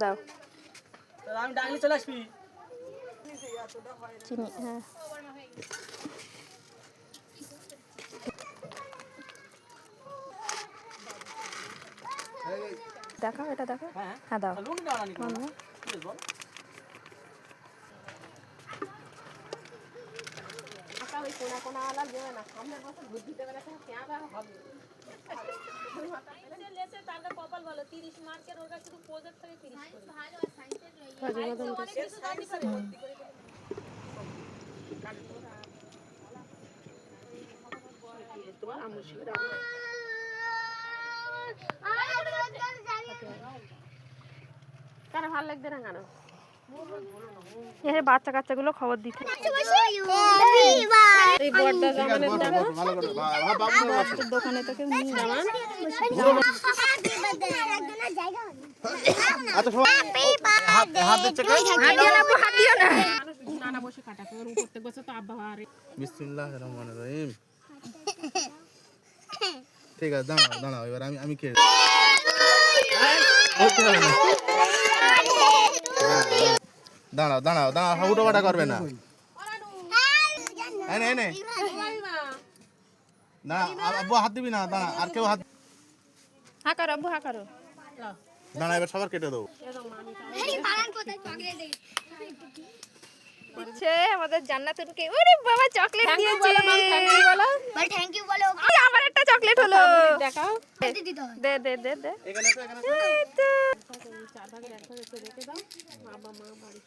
দাও আমি ডাকলে চলে আসবি। চিনি হ্যাঁ দেখাও এটা দেখাও হ্যাঁ দাও কপাল ভালো 30 মার্কের ওর কাছে শুধু প্রজেক্ট থেকে 30 কেন ভালো লাগবে না কেন বাচ্চা কাচ্চাগুলো খবর দিতে এই বড়টা জামানের দোকানে থেকে জামান নানা বসে কাটা প্রত্যেক বছর তো আব্বা বিসমিল্লাহির রহমানির রহিম। ঠিক আছে দাঁড়াও দাঁড়াও এবার আমি কে দাঁড়াও দাঁড়াও দাঁড়াও উঠো কাটা করবে না না আব্বু হাত দিবি না দাঁড়া আর কেউ হাত হ্যাঁ করো আব্বু হ্যাঁ করো দাঁড়া এবার সবার কেটে দেবো আমাদের জান্নাতুনকে ওরে বাবা চকলেট দিয়েছে থ্যাংক ইউ বলো আমার একটা চকলেট হলো দেখাও দে দে দে দে এখানে চার ভাগের এক ভাগ রেখে দাও বাবা মা বাড়ি